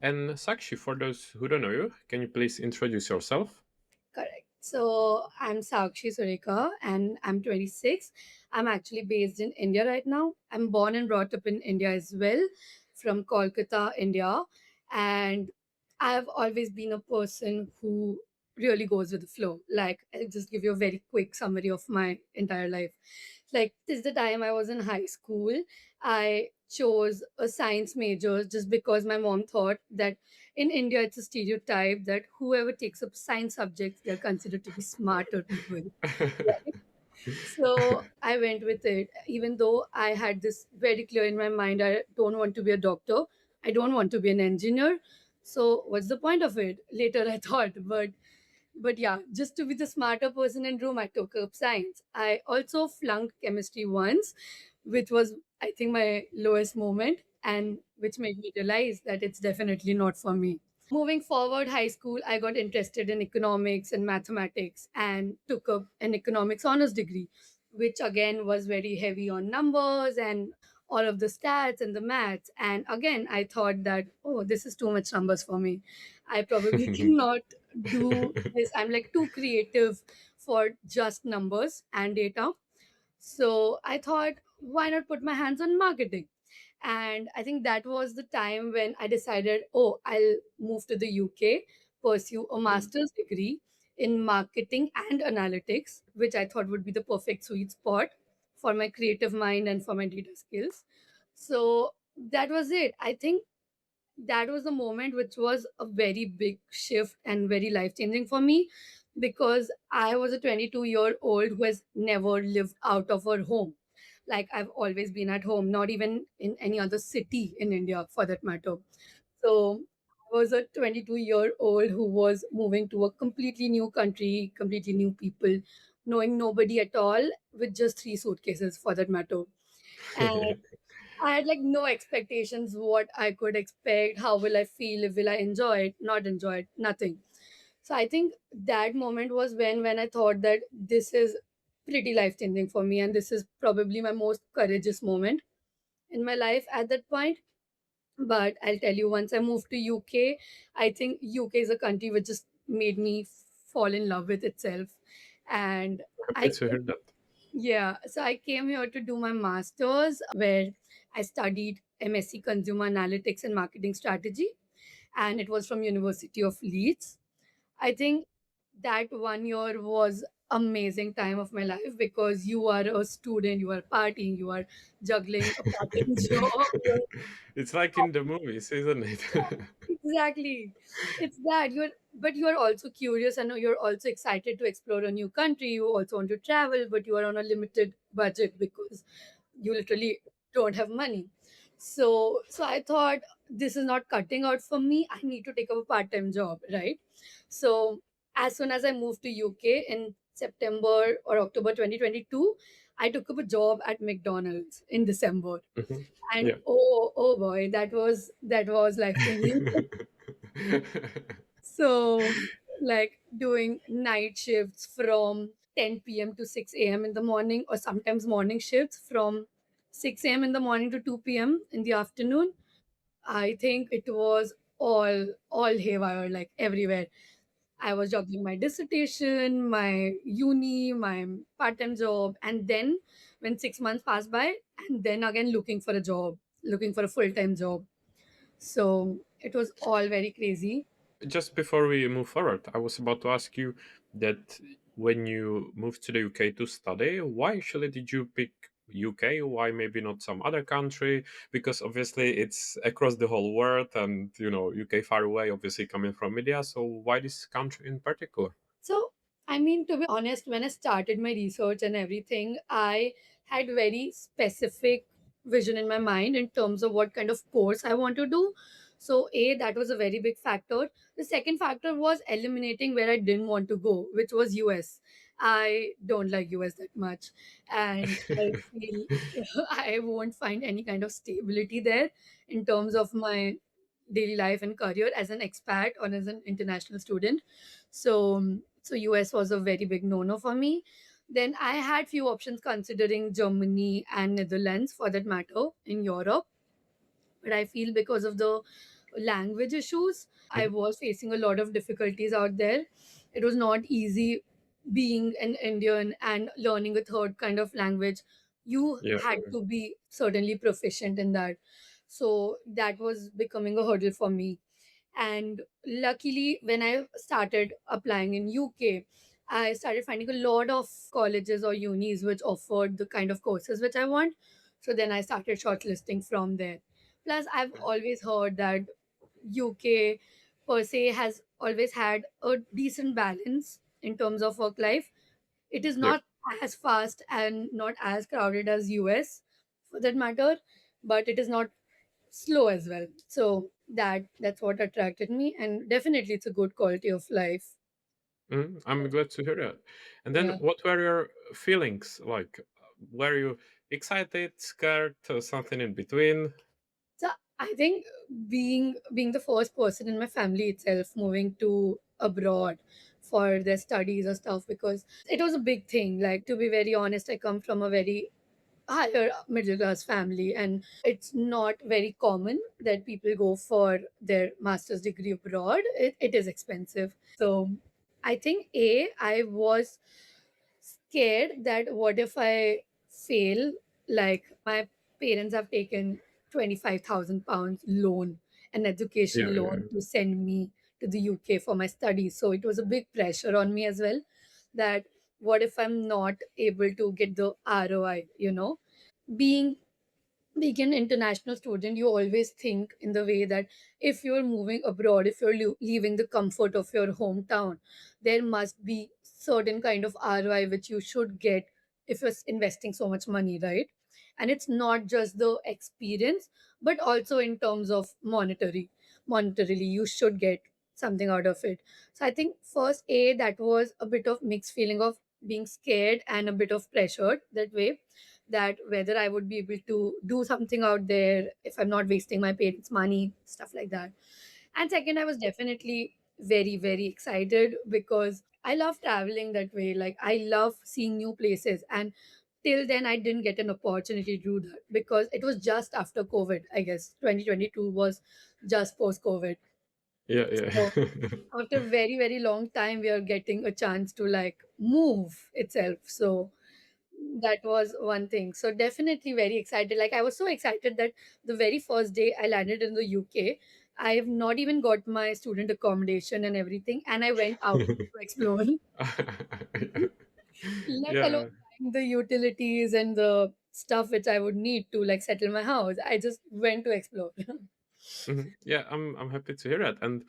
And Sakshi, for those who don't know you, can you please introduce yourself? Correct. So I'm Sakshi Sureka and I'm 26. I'm actually based in India right now. I'm born and brought up in India as well, from Kolkata, India. And I've always been a person who really goes with the flow. Like, I'll just give you a very quick summary of my entire life. Like, this the time I was in high school, I chose a science major just because my mom thought that in India, it's a stereotype that whoever takes up science subjects, they're considered to be smarter people. Right? So I went with it, even though I had this very clear in my mind. I don't want to be a doctor. I don't want to be an engineer. So what's the point of it? Later I thought, but yeah, just to be the smarter person in room, I took up science. I also flunked chemistry once, which was I think my lowest moment, and which made me realize that it's definitely not for me. Moving forward, high school, I got interested in economics and mathematics and took up an economics honors degree, which again was very heavy on numbers and all of the stats and the maths. And again, I thought that, oh, this is too much numbers for me. I probably cannot do this. I'm like too creative for just numbers and data. So I thought, why not put my hands on marketing? And I think that was the time when I decided, oh, I'll move to the UK, pursue a master's degree in marketing and analytics, which I thought would be the perfect sweet spot for my creative mind and for my data skills. So that was it. I think that was the moment which was a very big shift and very life changing for me, because I was a 22-year-old who has never lived out of her home. Like, I've always been at home, not even in any other city in India for that matter. So I was a 22-year-old who was moving to a completely new country, completely new people, knowing nobody at all, with just three suitcases for that matter. And I had like no expectations what I could expect, how will I feel, will I enjoy it, not enjoy it, nothing. So I think that moment was when I thought that this is pretty life changing for me, and this is probably my most courageous moment in my life at that point. But I'll tell you, once I moved to UK, I think UK is a country which just made me fall in love with itself. And Happy I to hear that. yeah, so I came here to do my master's where I studied MSc Consumer Analytics and Marketing Strategy, and it was from University of Leeds. I think that 1 year was amazing time of my life, because you are a student, you are partying, you are juggling a part-time job. It's like in the movies, isn't it? Exactly. It's that but you are also curious, and you're also excited to explore a new country. You also want to travel, but you are on a limited budget because you literally don't have money. So I thought, this is not cutting out for me. I need to take up a part-time job, right? So as soon as I moved to UK in September or October 2022, I took up a job at McDonald's in December. Mhm. And Yeah. oh boy, that was life changing. So, like doing night shifts from 10 p.m. to 6 a.m. in the morning, or sometimes morning shifts from 6 a.m. in the morning to 2 p.m. in the afternoon. I think it was all haywire, like everywhere. I was juggling my dissertation, my uni, my part-time job, and then when 6 months passed by, and then again looking for a job, looking for a full-time job. So it was all very crazy. Just before we move forward, I was about to ask you that when you moved to the UK to study, why actually did you pick UK? Why maybe not some other country? Because obviously it's across the whole world and UK far away, obviously coming from India. So why this country in particular? So, I mean, to be honest, when I started my research and everything, I had very specific vision in my mind in terms of what kind of course I want to do. So, that was a very big factor. The second factor was eliminating where I didn't want to go, which was US. I don't like US that much, and I feel I won't find any kind of stability there in terms of my daily life and career as an expat or as an international student. So US was a very big no-no for me. Then I had few options considering Germany and Netherlands for that matter in Europe. But I feel because of the language issues. I Mhm. was facing a lot of difficulties out there. It was not easy being an Indian and learning a third kind of language. You Yeah. had to be certainly proficient in that. So that was becoming a hurdle for me. And luckily, when I started applying in UK, I started finding a lot of colleges or unis which offered the kind of courses which I want. So then I started shortlisting from there. Plus, I've always heard that UK per se has always had a decent balance in terms of work life. It is Yeah. not as fast and not as crowded as US for that matter, but it is not slow as well. So that's what attracted me, and definitely it's a good quality of life. I'm glad to hear that. And then, Yeah. what were your feelings like? Were you excited, scared, or something in between? So I think being the first person in my family itself moving to abroad for their studies or stuff, because it was a big thing. Like, to be very honest, I come from a very higher middle class family, and it's not very common that people go for their master's degree abroad. It is expensive. So I think I was scared that what if I fail? Like, my parents have taken £25,000 loan, an Yeah, education yeah, loan, to send me to the UK for my studies. So it was a big pressure on me as well, that what if I'm not able to get the ROI, being an international student, you always think in the way that if you're moving abroad, if you're leaving the comfort of your hometown, there must be certain kind of ROI which you should get if you're investing so much money, right? And it's not just the experience, but also in terms of monetarily, you should get something out of it. So I think first, that was a bit of mixed feeling of being scared and a bit of pressured that way, that whether I would be able to do something out there if I'm not wasting my parents' money, stuff like that. And second, I was definitely very, very excited because I love traveling that way. Like, I love seeing new places. And till then, I didn't get an opportunity to do that because it was just after COVID, I guess. 2022 was just post COVID. yeah, So yeah. after a very, very long time, we are getting a chance to like move itself. So that was one thing. So definitely very excited. Like, I was so excited that the very first day I landed in the UK, I have not even got my student accommodation and everything, and I went out to explore, let alone Yeah. buying the utilities and the stuff which I would need to like settle my house. I just went to explore. Yeah, I'm happy to hear that. And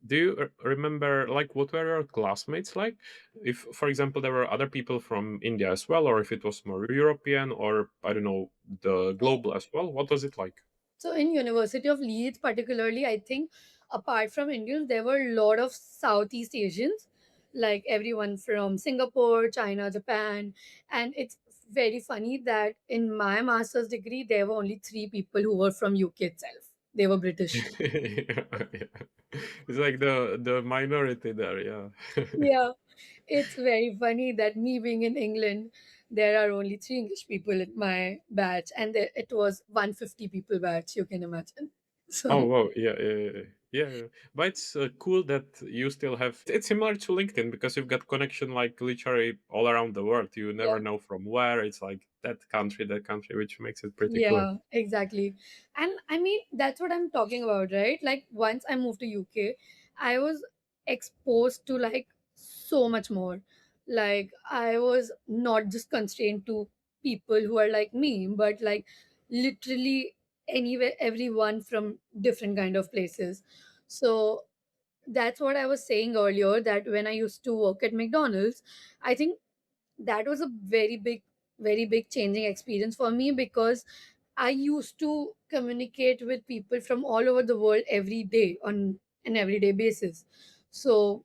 do you remember like what were your classmates like? If, for example, there were other people from India as well, or if it was more European, or I don't know, the global as well. What was it like? So in University of Leeds, particularly, I think apart from Indians, there were a lot of Southeast Asians, like everyone from Singapore, China, Japan, and it's very funny that in my master's degree, there were only three people who were from UK itself. They were British. Yeah, yeah. It's like the minority there. Yeah. Yeah, it's very funny that me being in England, there are only three English people in my batch, and it was 150 people batch. You can imagine. Oh So wow, yeah, yeah, yeah, yeah. Yeah. But it's cool that you still have. It's similar to LinkedIn because you've got connection like literally all around the world. You yeah. never know from where. It's like that country, which makes it pretty cool. Yeah, exactly. And I mean, that's what I'm talking about, right? Like, once I moved to UK, I was exposed to like so much more. Like, I was not just constrained to people who are like me, but like literally anywhere, everyone from different kind of places. So that's what I was saying earlier, that when I used to work at McDonald's, I think that was a very big changing experience for me, because I used to communicate with people from all over the world every day on an everyday basis. So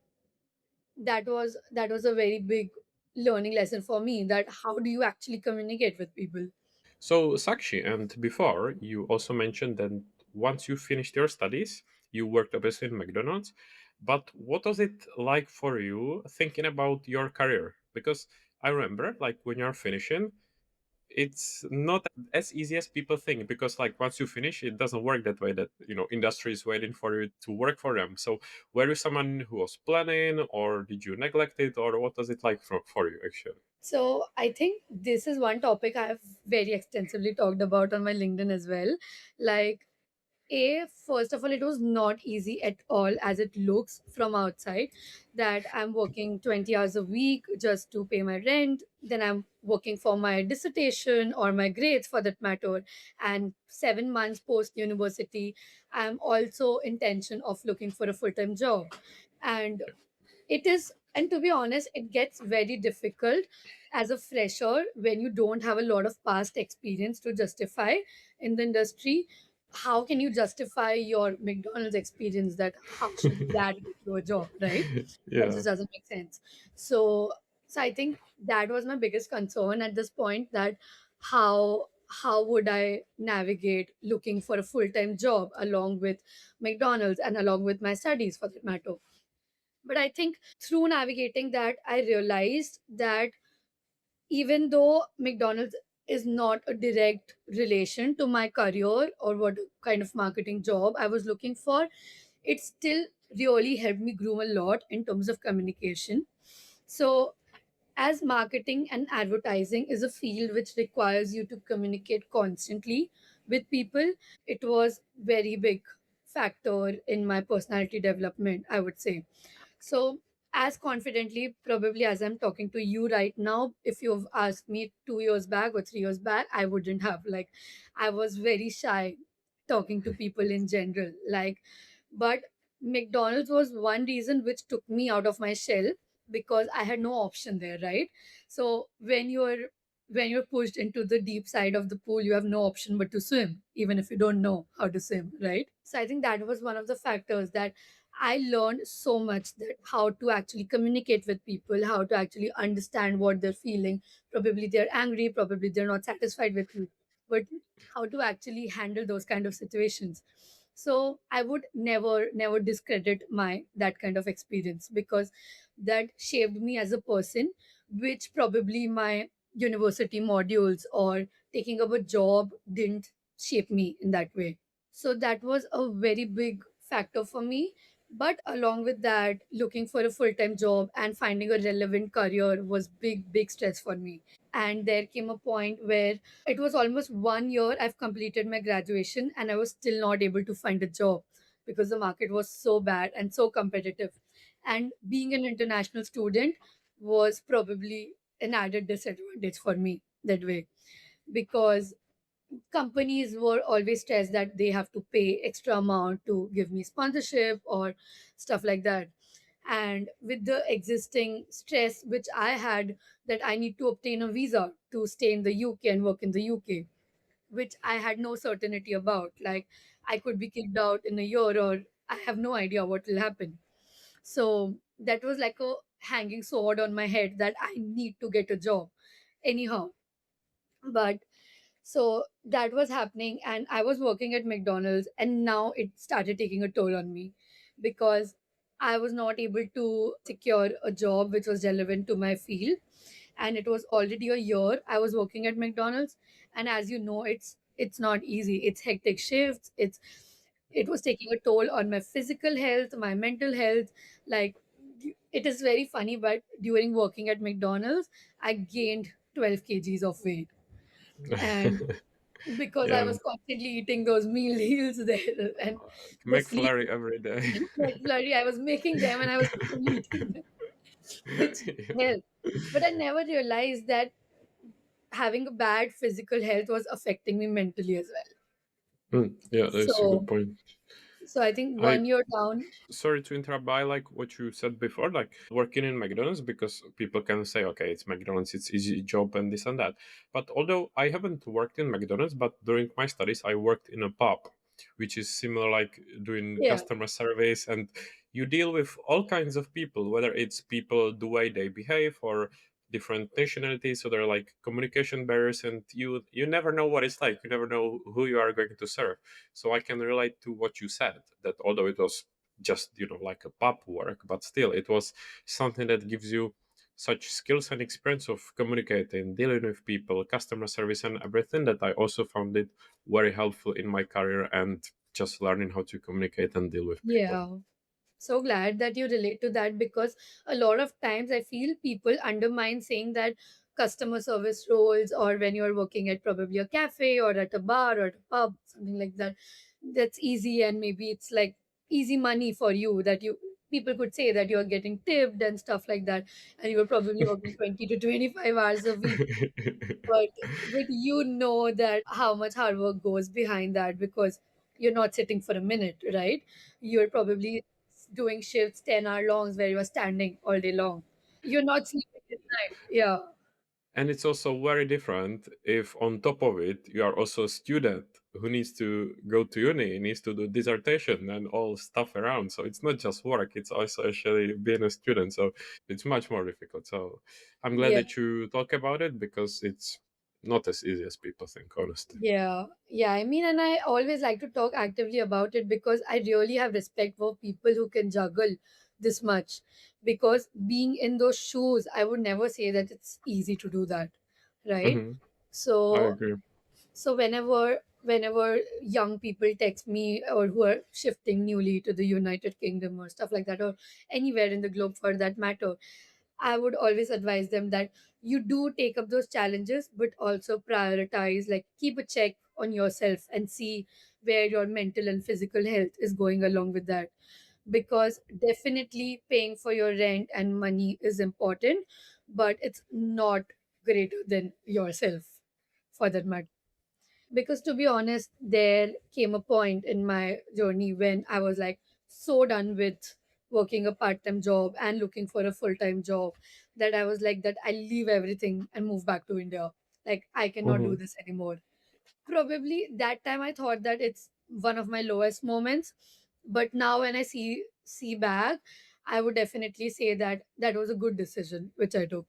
that was a very big learning lesson for me, that how do you actually communicate with people. So Sakshi, and before you also mentioned that once you finished your studies, you worked obviously in McDonald's. But what was it like for you thinking about your career? Because I remember, like when you're finishing, it's not as easy as people think, because like once you finish, it doesn't work that way, that industry is waiting for you to work for them. So were you someone who was planning, or did you neglect it, or what was it like for you actually? So I think this is one topic I have very extensively talked about on my LinkedIn as well. Like, first of all, it was not easy at all as it looks from outside, that I'm working 20 hours a week just to pay my rent, then I'm working for my dissertation or my grades for that matter, and 7 months post university I'm also intention of looking for a full-time job. And it is, and to be honest, it gets very difficult as a fresher when you don't have a lot of past experience to justify in the industry. How can you justify your McDonald's experience, that how should that get you a job, right? That Yeah. just doesn't make sense. So I think that was my biggest concern at this point, that how would I navigate looking for a full-time job along with McDonald's and along with my studies for that matter. But I think through navigating that, I realized that even though McDonald's is not a direct relation to my career or what kind of marketing job I was looking for, it still really helped me grow a lot in terms of communication. So, as marketing and advertising is a field which requires you to communicate constantly with people, it was very big factor in my personality development, I would say. So, as confidently, probably as I'm talking to you right now, if you've asked me 2 years back or 3 years back, I wouldn't have. Like, I was very shy talking to people in general. Like, but McDonald's was one reason which took me out of my shell, because I had no option there, right? So when you're pushed into the deep side of the pool, you have no option but to swim, even if you don't know how to swim, right? So I think that was one of the factors that I learned so much, that how to actually communicate with people, how to actually understand what they're feeling. Probably they're angry, probably they're not satisfied with you, but how to actually handle those kind of situations. So I would never discredit my that kind of experience, because that shaped me as a person, which probably my university modules or taking up a job didn't shape me in that way. So that was a very big factor for me. But along with that, looking for a full-time job and finding a relevant career was big stress for me. And there came a point where it was almost 1 year I've completed my graduation and I was still not able to find a job, because the market was so bad and so competitive. And being an international student was probably an added disadvantage for me that way, because companies were always stressed that they have to pay extra amount to give me sponsorship or stuff like that. And with the existing stress which I had, that I need to obtain a visa to stay in the UK and work in the UK, which I had no certainty about. Like, I could be kicked out in a year, or I have no idea what will happen. So that was like a hanging sword on my head, that I need to get a job anyhow. But so that was happening, and I was working at McDonald's, and now it started taking a toll on me, because I was not able to secure a job which was relevant to my field. And it was already a year I was working at McDonald's. And as you know, it's not easy. It's hectic shifts. It was taking a toll on my physical health, my mental health. Like, it is very funny, but during working at McDonald's, I gained 12 kgs of weight. And because I Yeah. was constantly eating those meals there, and the sleep McFlurry every day. flurry, I was making them and I was literally eating them, which Yeah. helped. But I never realized that having a bad physical health was affecting me mentally as well. Yeah, that's a good So, point. so I think I 1 year down. Sorry to interrupt, but I like what you said before, like working in McDonald's, because people can say, okay, it's McDonald's, it's easy job and this and that. But although I haven't worked in McDonald's, but during my studies I worked in a pub, which is similar, like doing Yeah, customer service, and you deal with all kinds of people, whether it's people the way they behave or different nationalities. So there are like communication barriers, and you never know what it's like. You never know who you are going to serve. So I can relate to what you said, that although it was just like a pub work, but still it was something that gives you such skills and experience of communicating, dealing with people, customer service, and everything that I also found it very helpful in my career and just learning how to communicate and deal with people. Yeah. So glad that you relate to that, because a lot of times I feel people undermine saying that customer service roles, or when you're working at probably a cafe or at a bar or at a pub, something like that, that's easy, and maybe it's like easy money for you, that you people could say that you're getting tipped and stuff like that, and you're probably working 20 to 25 hours a week. But you know that how much hard work goes behind that, because you're not sitting for a minute, right? You're probably doing shifts 10-hour longs where you're standing all day long. You're not sleeping at night. Yeah. And it's also very different if on top of it you are also a student who needs to go to uni, needs to do dissertation and all stuff around. So it's not just work, it's also actually being a student. So it's much more difficult. So I'm glad Yeah. that you talk about it because it's not as easy as people think, honestly. Yeah, yeah. I mean, and I always like to talk actively about it, because I really have respect for people who can juggle this much. Because being in those shoes, I would never say that it's easy to do that, right? Hmm. I So, agree. whenever young people text me, or who are shifting newly to the United Kingdom or stuff like that, or anywhere in the globe for that matter, I would always advise them that you do take up those challenges, but also prioritize, like keep a check on yourself and see where your mental and physical health is going along with that. Because definitely paying for your rent and money is important, but it's not greater than yourself, for that matter. Because to be honest, there came a point in my journey when I was like so done with working a part-time job and looking for a full-time job, that I was like that I'll leave everything and move back to India. Like I cannot do Hmm. this anymore. Probably that time I thought that it's one of my lowest moments, but now when I see back, I would definitely say that that was a good decision which I took.